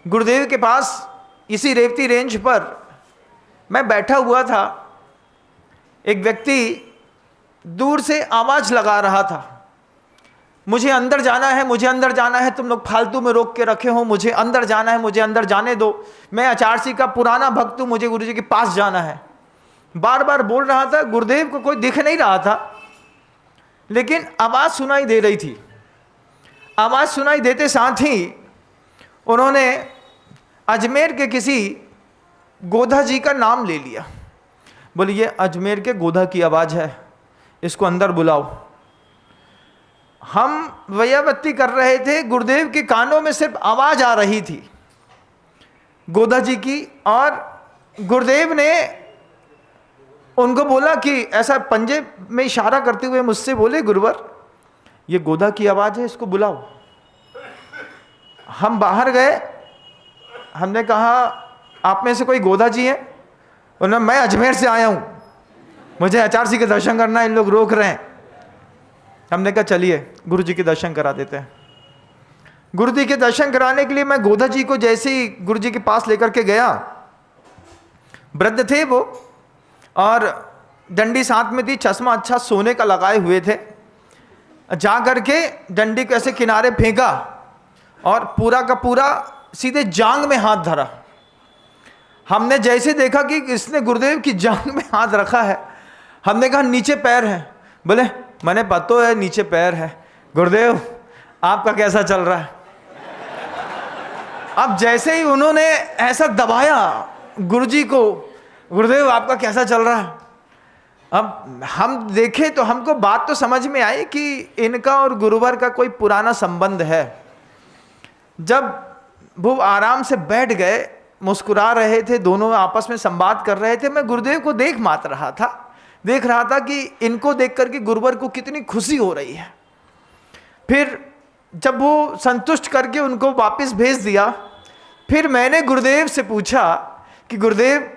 गुरुदेव के पास इसी रेवती रेंज पर मैं बैठा हुआ था। एक व्यक्ति दूर से आवाज लगा रहा था, मुझे अंदर जाना है, मुझे अंदर जाना है, तुम लोग फालतू में रोक के रखे हो, मुझे अंदर जाना है, मुझे अंदर जाने दो, मैं आचार्य का पुराना भक्त हूं, मुझे गुरु जी के पास जाना है। बार बार बोल रहा था। गुरुदेव को कोई दिख नहीं रहा था, लेकिन आवाज सुनाई दे रही थी। आवाज सुनाई देते साथ ही उन्होंने अजमेर के किसी गोधा जी का नाम ले लिया। बोले ये अजमेर के गोधा की आवाज है, इसको अंदर बुलाओ। हम वैयावत्ती कर रहे थे, गुरुदेव के कानों में सिर्फ आवाज आ रही थी गोधा जी की, और गुरुदेव ने उनको बोला कि ऐसा पंजे में इशारा करते हुए मुझसे बोले, गुरुवर ये गोधा की आवाज है, इसको बुलाओ। हम बाहर गए, हमने कहा आप में से कोई गोधा जी है? उन्होंने, मैं अजमेर से आया हूं, मुझे आचार्य के दर्शन करना है, इन लोग रोक रहे हैं। हमने कहा चलिए गुरु जी के दर्शन करा देते हैं। गुरु जी के दर्शन कराने के लिए मैं गोधा जी को जैसे ही गुरु जी के पास लेकर के गया, वृद्ध थे वो, और डंडी साथ में थी, चश्मा अच्छा सोने का लगाए हुए थे। जा करके डंडी को ऐसे किनारे फेंका और पूरा का पूरा सीधे जांग में हाथ धरा। हमने जैसे देखा कि इसने गुरुदेव की जांग में हाथ रखा है, हमने कहा नीचे पैर है। बोले मैंने पता है नीचे पैर है, गुरुदेव आपका कैसा चल रहा है? अब जैसे ही उन्होंने ऐसा दबाया गुरुजी को, गुरुदेव आपका कैसा चल रहा है? अब हम देखे तो हमको बात तो समझ में आई कि इनका और गुरुवर का कोई पुराना संबंध है। जब वो आराम से बैठ गए, मुस्कुरा रहे थे, दोनों आपस में संवाद कर रहे थे, मैं गुरुदेव को देख रहा था कि इनको देख करके गुरुवर को कितनी खुशी हो रही है। फिर जब वो संतुष्ट करके उनको वापस भेज दिया, फिर मैंने गुरुदेव से पूछा कि गुरुदेव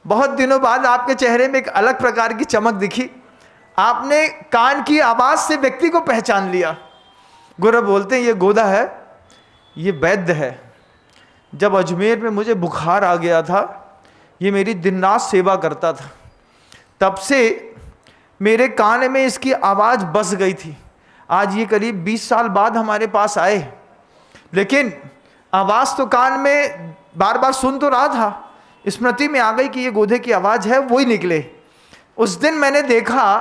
बहुत दिनों बाद आपके चेहरे में एक अलग प्रकार की चमक दिखी, आपने कान की आवाज से व्यक्ति को पहचान लिया। गुरु बोलते हैं ये गोधा है, ये वैद्य है। जब अजमेर में मुझे बुखार आ गया था, ये मेरी दिन रात सेवा करता था, तब से मेरे कान में इसकी आवाज़ बस गई थी। आज ये करीब 20 साल बाद हमारे पास आए, लेकिन आवाज़ तो कान में बार बार सुन तो रहा था, स्मृति में आ गई कि ये गोधे की आवाज़ है, वही निकले। उस दिन मैंने देखा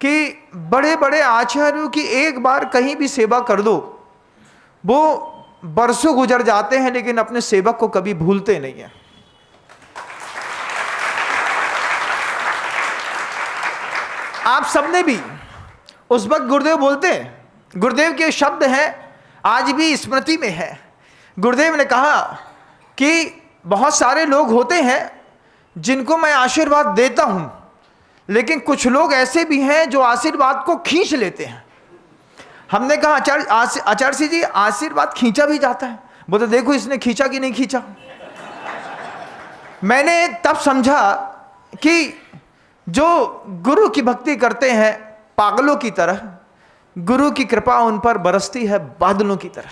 कि बड़े बड़े आचार्यों की एक बार कहीं भी सेवा कर दो, वो बरसों गुजर जाते हैं लेकिन अपने सेवक को कभी भूलते नहीं हैं। आप सबने भी उस वक्त गुरुदेव बोलते हैं, गुरुदेव के शब्द हैं आज भी स्मृति में है। गुरुदेव ने कहा कि बहुत सारे लोग होते हैं जिनको मैं आशीर्वाद देता हूं, लेकिन कुछ लोग ऐसे भी हैं जो आशीर्वाद को खींच लेते हैं। हमने कहा आचार्य जी आशीर्वाद खींचा भी जाता है? बोले देखो इसने खींचा कि नहीं खींचा। मैंने तब समझा कि जो गुरु की भक्ति करते हैं पागलों की तरह, गुरु की कृपा उन पर बरसती है बादलों की तरह।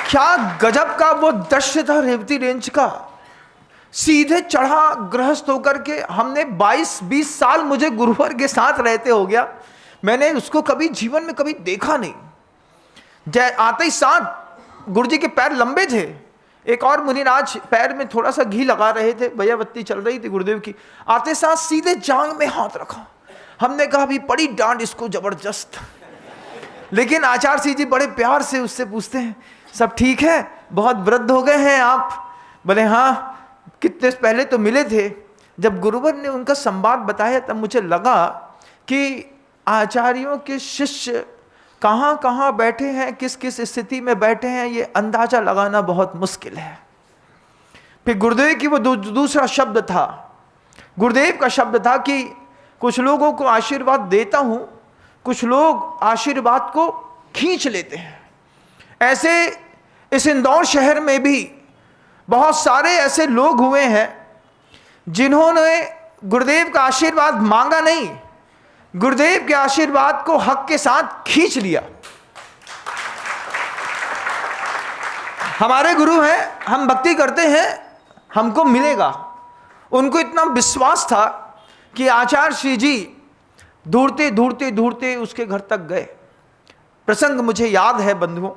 क्या गजब का वो दृश्य था रेवती रेंज का। सीधे चढ़ा गृहस्थ होकर के, हमने 22-20 साल मुझे गुरुवर के साथ रहते हो गया, मैंने उसको कभी जीवन में कभी देखा नहीं। आते ही साथ गुरुजी के पैर लंबे थे, एक और मुनिराज पैर में थोड़ा सा घी लगा रहे थे, वैयावत्ती चल रही थी गुरुदेव की, आते साथ सीधे जांग में हाथ रखा। हमने कहा भी पड़ी डांट इसको जबरदस्त। लेकिन आचार्य जी बड़े प्यार से उससे पूछते हैं सब ठीक है, बहुत वृद्ध हो गए हैं आप? बोले हाँ, कितने पहले तो मिले थे। जब गुरुवर ने उनका संवाद बताया तब मुझे लगा कि आचार्यों के शिष्य कहाँ कहाँ बैठे हैं, किस किस स्थिति में बैठे हैं, ये अंदाजा लगाना बहुत मुश्किल है। फिर गुरुदेव की वो दूसरा शब्द था, गुरुदेव का शब्द था कि कुछ लोगों को आशीर्वाद देता हूं, कुछ लोग आशीर्वाद को खींच लेते हैं। ऐसे इस इंदौर शहर में भी बहुत सारे ऐसे लोग हुए हैं जिन्होंने गुरुदेव का आशीर्वाद मांगा नहीं, गुरुदेव के आशीर्वाद को हक के साथ खींच लिया। हमारे गुरु हैं, हम भक्ति करते हैं, हमको मिलेगा। उनको इतना विश्वास था कि आचार्य श्री जी ढूंढते ढूंढते ढूंढते उसके घर तक गए। प्रसंग मुझे याद है बंधुओं,